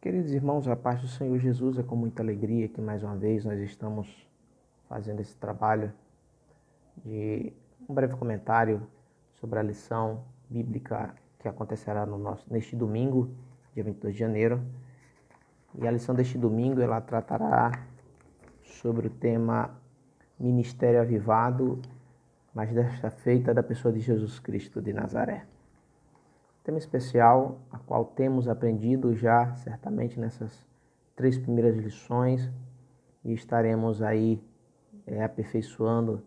Queridos irmãos, a paz do Senhor Jesus, é com muita alegria que mais uma vez nós estamos fazendo esse trabalho de um breve comentário sobre a lição bíblica que acontecerá neste domingo, dia 22 de janeiro. E a lição deste domingo ela tratará sobre o tema Ministério Avivado, mas desta feita da pessoa de Jesus Cristo de Nazaré. Tema especial, a qual temos aprendido já certamente nessas 3 primeiras lições e estaremos aí aperfeiçoando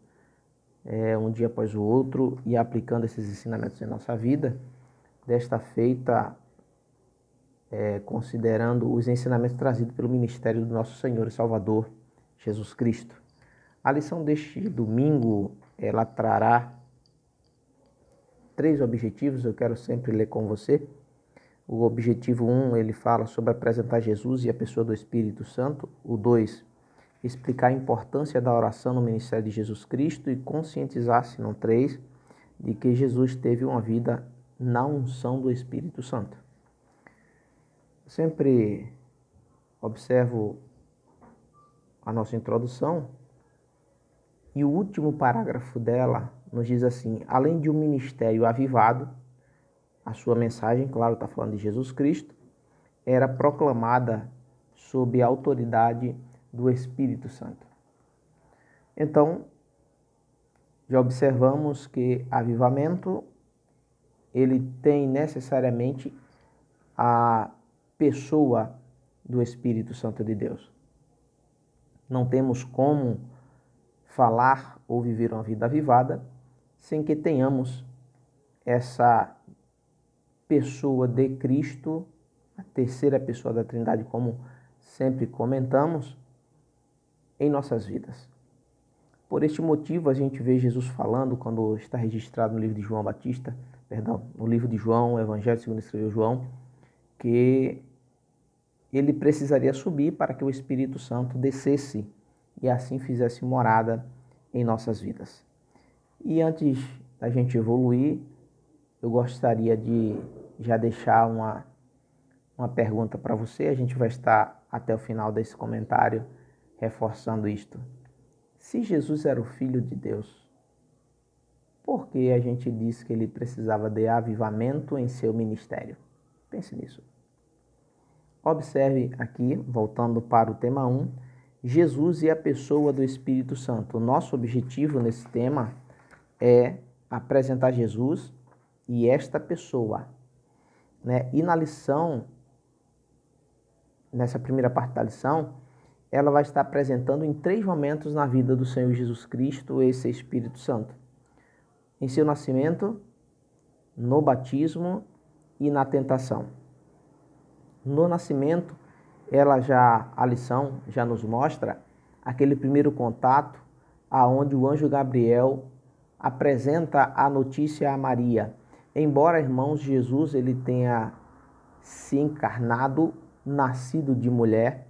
um dia após o outro e aplicando esses ensinamentos em nossa vida. Desta feita, considerando os ensinamentos trazidos pelo ministério do nosso Senhor e Salvador Jesus Cristo. A lição deste domingo, ela trará 3 objetivos, eu quero sempre ler com você. O objetivo 1, ele fala sobre apresentar Jesus e a pessoa do Espírito Santo. O 2, explicar a importância da oração no ministério de Jesus Cristo e conscientizar-se, no 3, de que Jesus teve uma vida na unção do Espírito Santo. Eu sempre observo a nossa introdução e o último parágrafo dela nos diz assim: além de um ministério avivado, a sua mensagem, claro, está falando de Jesus Cristo, era proclamada sob a autoridade do Espírito Santo. Então, já observamos que avivamento, ele tem necessariamente a pessoa do Espírito Santo de Deus. Não temos como falar ou viver uma vida avivada sem que tenhamos essa pessoa de Cristo, a terceira pessoa da Trindade, como sempre comentamos, em nossas vidas. Por este motivo, a gente vê Jesus falando, quando está registrado no livro de João Batista, no livro de João, o Evangelho segundo escreveu João, que ele precisaria subir para que o Espírito Santo descesse e assim fizesse morada em nossas vidas. E antes da gente evoluir, eu gostaria de já deixar uma pergunta para você. A gente vai estar até o final desse comentário reforçando isto. Se Jesus era o Filho de Deus, por que a gente diz que ele precisava de avivamento em seu ministério? Pense nisso. Observe aqui, voltando para o tema 1, Jesus e a pessoa do Espírito Santo. O nosso objetivo nesse tema é apresentar Jesus e esta pessoa, né? E na lição, nessa primeira parte da lição, ela vai estar apresentando em 3 momentos na vida do Senhor Jesus Cristo esse Espírito Santo. Em seu nascimento, no batismo e na tentação. No nascimento, a lição já nos mostra aquele primeiro contato aonde o anjo Gabriel apresenta a notícia a Maria. Embora, irmãos, Jesus ele tenha se encarnado, nascido de mulher,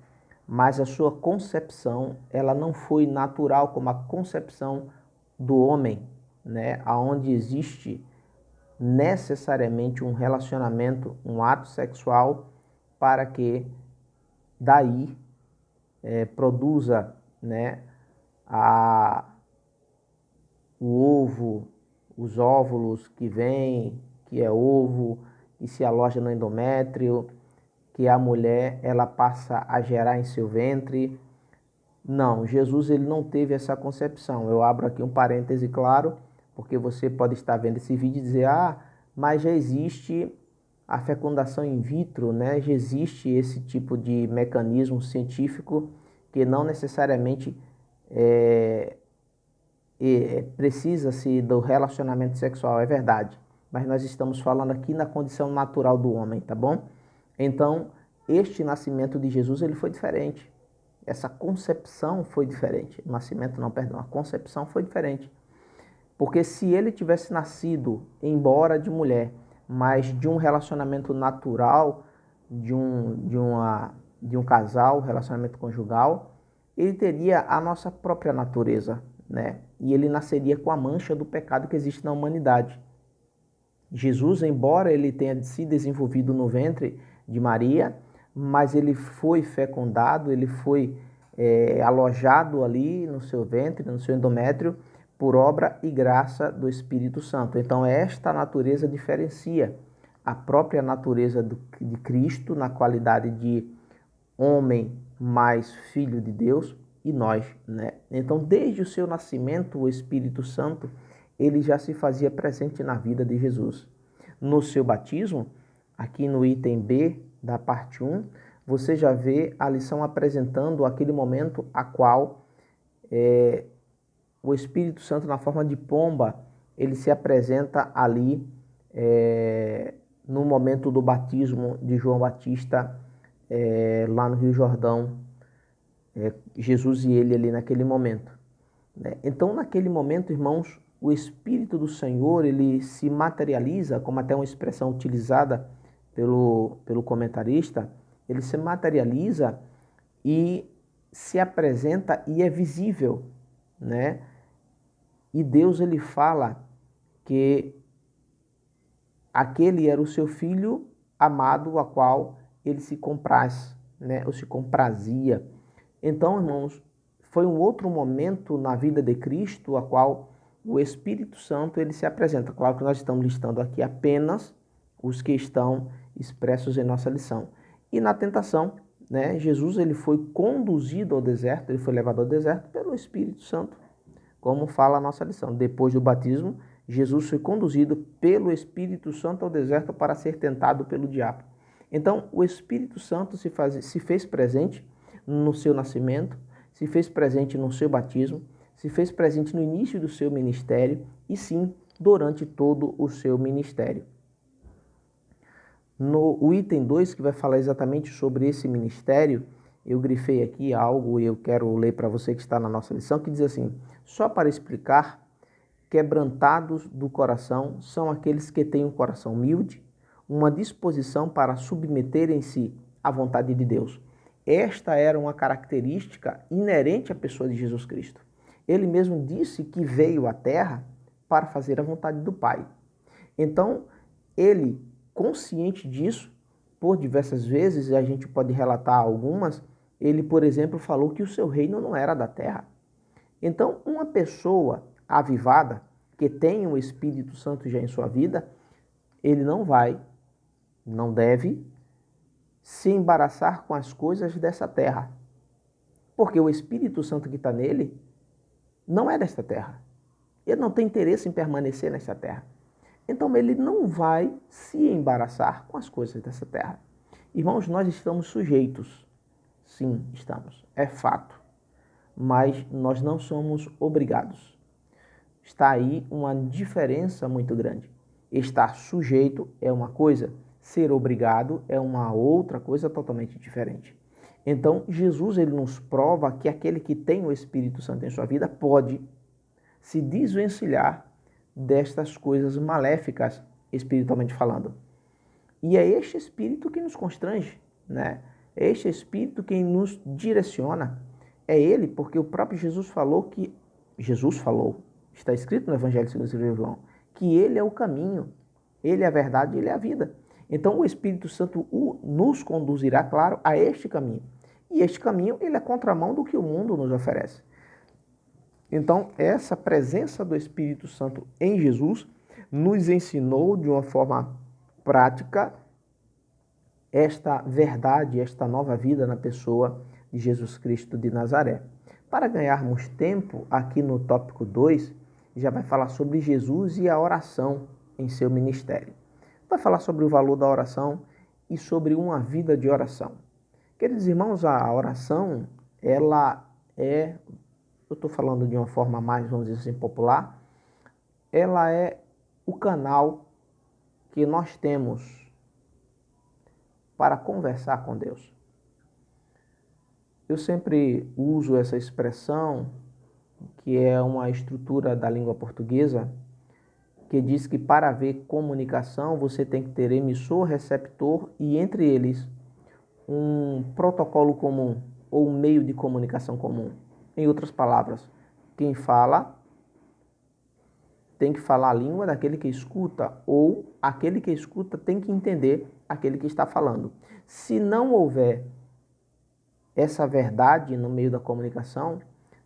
mas a sua concepção, ela não foi natural como a concepção do homem, né? Aonde existe necessariamente um relacionamento, um ato sexual para que daí produza, né, o ovo, os óvulos que vêm, que é ovo, que se aloja no endométrio, que a mulher ela passa a gerar em seu ventre. Não, Jesus ele não teve essa concepção. Eu abro aqui um parêntese claro, porque você pode estar vendo esse vídeo e dizer, mas já existe a fecundação in vitro, né? Já existe esse tipo de mecanismo científico que não necessariamente precisa-se do relacionamento sexual, é verdade. Mas nós estamos falando aqui na condição natural do homem, tá bom? Então, este nascimento de Jesus, ele foi diferente. Essa concepção foi diferente. O nascimento não, perdão, a concepção foi diferente. Porque se ele tivesse nascido, embora de mulher, mas de um relacionamento natural, de um casal, relacionamento conjugal, ele teria a nossa própria natureza, né? E ele nasceria com a mancha do pecado que existe na humanidade. Jesus, embora ele tenha se desenvolvido no ventre de Maria, mas ele foi fecundado, ele foi alojado ali no seu ventre, no seu endométrio, por obra e graça do Espírito Santo. Então, esta natureza diferencia a própria natureza de Cristo na qualidade de homem mais filho de Deus e nós, né? Então, desde o seu nascimento, o Espírito Santo, ele já se fazia presente na vida de Jesus. No seu batismo, aqui no item B da parte 1, você já vê a lição apresentando aquele momento a qual o Espírito Santo, na forma de pomba, ele se apresenta ali no momento do batismo de João Batista, lá no Rio Jordão, Jesus e ele ali naquele momento, né? Então, naquele momento, irmãos, o Espírito do Senhor, ele se materializa, como até uma expressão utilizada pelo comentarista, ele se materializa e se apresenta e é visível, né? E Deus, ele fala que aquele era o seu filho amado, a qual ele se compraz, né? Ou se comprazia. Então, irmãos, foi um outro momento na vida de Cristo, a qual o Espírito Santo ele se apresenta. Claro que nós estamos listando aqui apenas os que estão expressos em nossa lição. E na tentação, né, Jesus ele foi conduzido ao deserto, ele foi levado ao deserto pelo Espírito Santo, como fala a nossa lição. Depois do batismo, Jesus foi conduzido pelo Espírito Santo ao deserto para ser tentado pelo diabo. Então, o Espírito Santo se fez presente no seu nascimento, se fez presente no seu batismo, se fez presente no início do seu ministério e sim, durante todo o seu ministério. No item 2, que vai falar exatamente sobre esse ministério, eu grifei aqui algo e eu quero ler para você que está na nossa lição, que diz assim: só para explicar, quebrantados do coração são aqueles que têm um coração humilde, uma disposição para submeterem-se à vontade de Deus. Esta era uma característica inerente à pessoa de Jesus Cristo. Ele mesmo disse que veio à terra para fazer a vontade do Pai. Então, ele, consciente disso, por diversas vezes, e a gente pode relatar algumas, ele, por exemplo, falou que o seu reino não era da terra. Então, uma pessoa avivada, que tem o Espírito Santo já em sua vida, ele não deve se embaraçar com as coisas dessa terra. Porque o Espírito Santo que está nele não é desta terra. Ele não tem interesse em permanecer nessa terra. Então ele não vai se embaraçar com as coisas dessa terra. Irmãos, nós estamos sujeitos. Sim, estamos. É fato. Mas nós não somos obrigados. Está aí uma diferença muito grande. Estar sujeito é uma coisa, ser obrigado é uma outra coisa totalmente diferente. Então, Jesus ele nos prova que aquele que tem o Espírito Santo em sua vida pode se desvencilhar destas coisas maléficas, espiritualmente falando. E é este Espírito que nos constrange, né? É este Espírito que nos direciona. É ele, porque o próprio Jesus falou, está escrito no Evangelho segundo João, que ele é o caminho, ele é a verdade, ele é a vida. Então o Espírito Santo nos conduzirá, claro, a este caminho. E este caminho, ele é contramão do que o mundo nos oferece. Então, essa presença do Espírito Santo em Jesus nos ensinou de uma forma prática esta verdade, esta nova vida na pessoa de Jesus Cristo de Nazaré. Para ganharmos tempo, aqui no tópico 2, já vai falar sobre Jesus e a oração em seu ministério. Vai falar sobre o valor da oração e sobre uma vida de oração. Queridos irmãos, a oração, ela é, eu estou falando de uma forma mais, vamos dizer assim, popular, ela é o canal que nós temos para conversar com Deus. Eu sempre uso essa expressão, que é uma estrutura da língua portuguesa, que diz que para haver comunicação você tem que ter emissor, receptor e entre eles um protocolo comum ou um meio de comunicação comum. Em outras palavras, quem fala tem que falar a língua daquele que escuta, ou aquele que escuta tem que entender aquele que está falando. Se não houver essa verdade no meio da comunicação,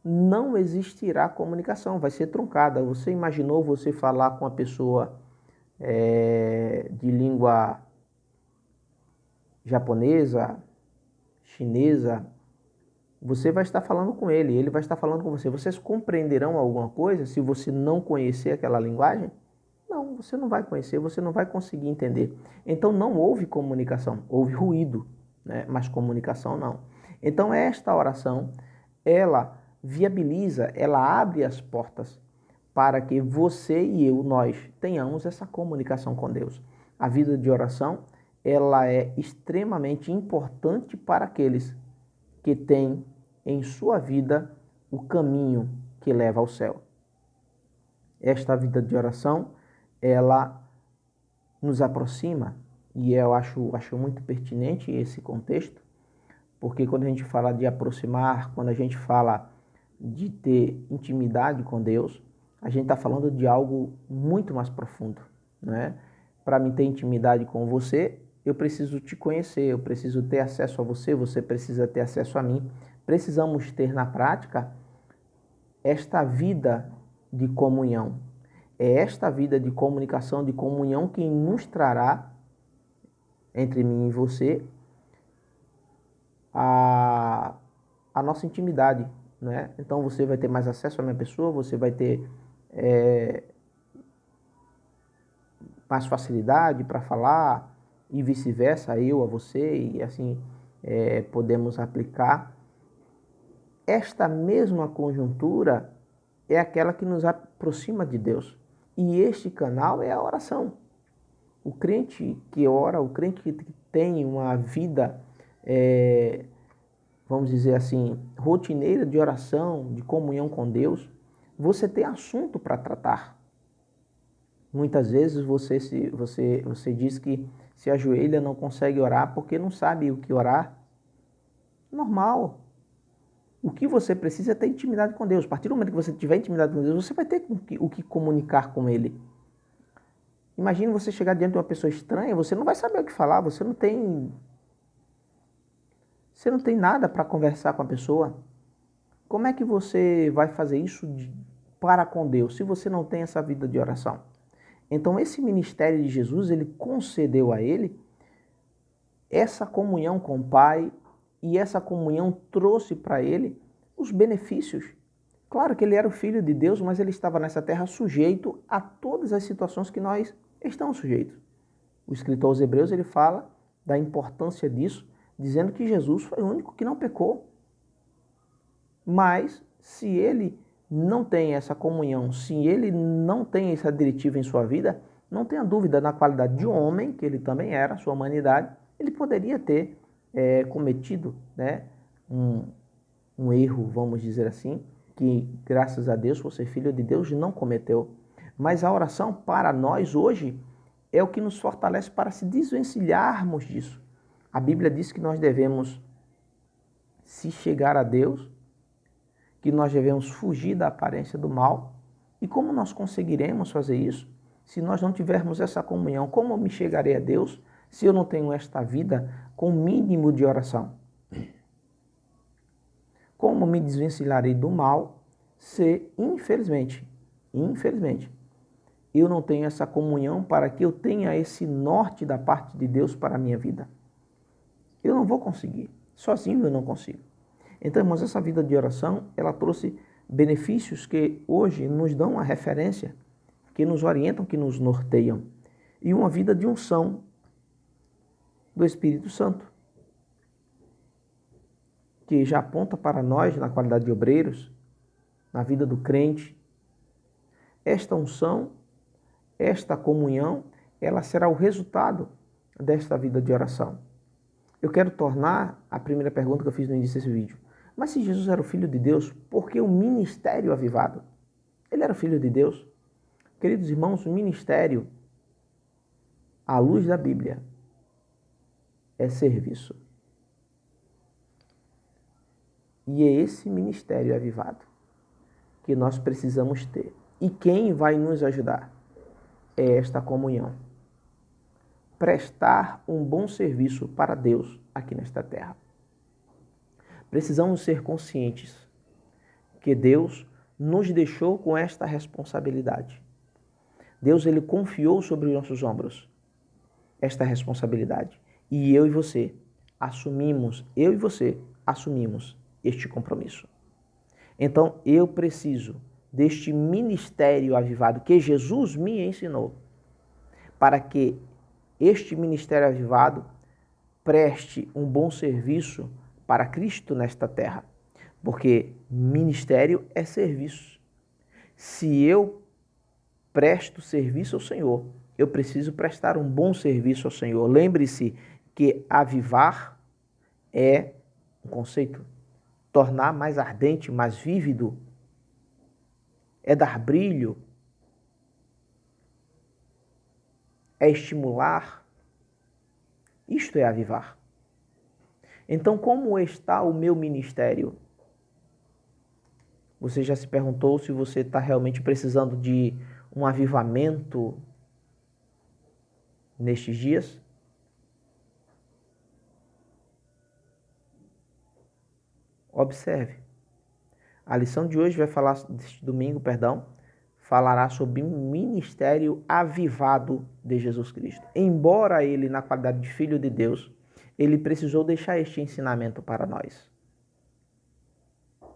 não existirá comunicação, vai ser truncada. Você imaginou você falar com uma pessoa de língua japonesa, chinesa, você vai estar falando com ele vai estar falando com você. Vocês compreenderão alguma coisa se você não conhecer aquela linguagem? Não, você não vai conhecer, você não vai conseguir entender. Então não houve comunicação, houve ruído, né? Mas comunicação não. Então esta oração, ela viabiliza, ela abre as portas para que você e eu, nós, tenhamos essa comunicação com Deus. A vida de oração, ela é extremamente importante para aqueles que têm em sua vida o caminho que leva ao céu. Esta vida de oração, ela nos aproxima, e eu acho muito pertinente esse contexto, porque quando a gente fala de aproximar, quando a gente fala de ter intimidade com Deus, a gente está falando de algo muito mais profundo, né? Para mim ter intimidade com você, eu preciso te conhecer, eu preciso ter acesso a você, você precisa ter acesso a mim. Precisamos ter na prática esta vida de comunhão. É esta vida de comunicação, de comunhão que nos trará, entre mim e você, a nossa intimidade, né? Então você vai ter mais acesso à minha pessoa, você vai ter mais facilidade para falar e vice-versa, eu a você, e assim podemos aplicar. Esta mesma conjuntura é aquela que nos aproxima de Deus. E este canal é a oração. O crente que ora, o crente que tem uma vida, vamos dizer assim, rotineira de oração, de comunhão com Deus, você tem assunto para tratar. Muitas vezes você diz que se ajoelha, não consegue orar porque não sabe o que orar. Normal. O que você precisa é ter intimidade com Deus. A partir do momento que você tiver intimidade com Deus, você vai ter o que comunicar com Ele. Imagine você chegar diante de uma pessoa estranha, você não vai saber o que falar, você não tem nada para conversar com a pessoa. Como é que você vai fazer isso para com Deus, se você não tem essa vida de oração? Então esse ministério de Jesus, ele concedeu a ele essa comunhão com o Pai, e essa comunhão trouxe para ele os benefícios. Claro que ele era o Filho de Deus, mas ele estava nessa terra sujeito a todas as situações que nós estamos sujeitos. O escritor aos Hebreus, ele fala da importância disso, dizendo que Jesus foi o único que não pecou. Mas se ele não tem essa comunhão, se ele não tem essa diretiva em sua vida, não tenha dúvida, na qualidade de homem, que ele também era, sua humanidade, ele poderia ter cometido, né, um erro, vamos dizer assim, que graças a Deus, por ser filho de Deus, não cometeu. Mas a oração para nós hoje é o que nos fortalece para se desvencilharmos disso. A Bíblia diz que nós devemos se chegar a Deus, que nós devemos fugir da aparência do mal. E como nós conseguiremos fazer isso se nós não tivermos essa comunhão? Como eu me chegarei a Deus se eu não tenho esta vida com o mínimo de oração? Como me desvencilharei do mal se, infelizmente, eu não tenho essa comunhão para que eu tenha esse norte da parte de Deus para a minha vida? Eu não vou conseguir. Sozinho eu não consigo. Então, irmãos, essa vida de oração, ela trouxe benefícios que hoje nos dão uma referência, que nos orientam, que nos norteiam. E uma vida de unção do Espírito Santo, que já aponta para nós, na qualidade de obreiros, na vida do crente. Esta unção, esta comunhão, ela será o resultado desta vida de oração. Eu quero tornar a primeira pergunta que eu fiz no início desse vídeo. Mas se Jesus era o Filho de Deus, por que o ministério avivado? Ele era o Filho de Deus. Queridos irmãos, o ministério, à luz da Bíblia, é serviço. E é esse ministério avivado que nós precisamos ter. E quem vai nos ajudar? É esta comunhão. Prestar um bom serviço para Deus aqui nesta terra. Precisamos ser conscientes que Deus nos deixou com esta responsabilidade. Deus, ele confiou sobre os nossos ombros esta responsabilidade. E eu e você assumimos este compromisso. Então, eu preciso deste ministério avivado que Jesus me ensinou, para que este ministério avivado preste um bom serviço para Cristo nesta terra. Porque ministério é serviço. Se eu presto serviço ao Senhor, eu preciso prestar um bom serviço ao Senhor. Lembre-se que avivar é um conceito, tornar mais ardente, mais vívido, é dar brilho, é estimular. Isto é avivar. Então, como está o meu ministério? Você já se perguntou se você está realmente precisando de um avivamento nestes dias? Observe. A lição de hoje vai falar, deste domingo, falará sobre o ministério avivado de Jesus Cristo. Embora ele, na qualidade de Filho de Deus, ele precisou deixar este ensinamento para nós.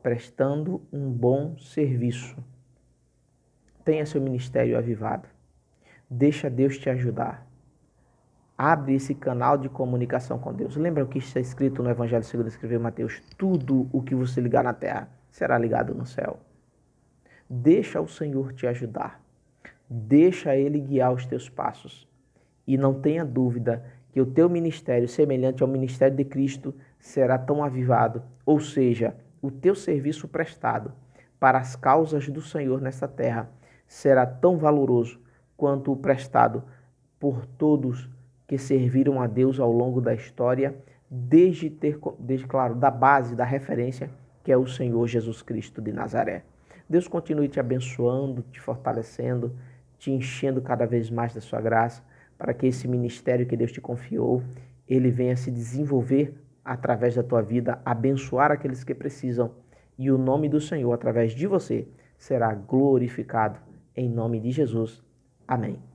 Prestando um bom serviço. Tenha seu ministério avivado. Deixa Deus te ajudar. Abre esse canal de comunicação com Deus. Lembra o que está escrito no Evangelho segundo escreveu Mateus? Tudo o que você ligar na terra será ligado no céu. Deixa o Senhor te ajudar. Deixa Ele guiar os teus passos. E não tenha dúvida que o teu ministério, semelhante ao ministério de Cristo, será tão avivado. Ou seja, o teu serviço prestado para as causas do Senhor nesta terra será tão valoroso quanto o prestado por todos que serviram a Deus ao longo da história, desde claro, da base, da referência, que é o Senhor Jesus Cristo de Nazaré. Deus continue te abençoando, te fortalecendo, te enchendo cada vez mais da sua graça, para que esse ministério que Deus te confiou, ele venha se desenvolver através da tua vida, abençoar aqueles que precisam, e o nome do Senhor, através de você, será glorificado em nome de Jesus. Amém.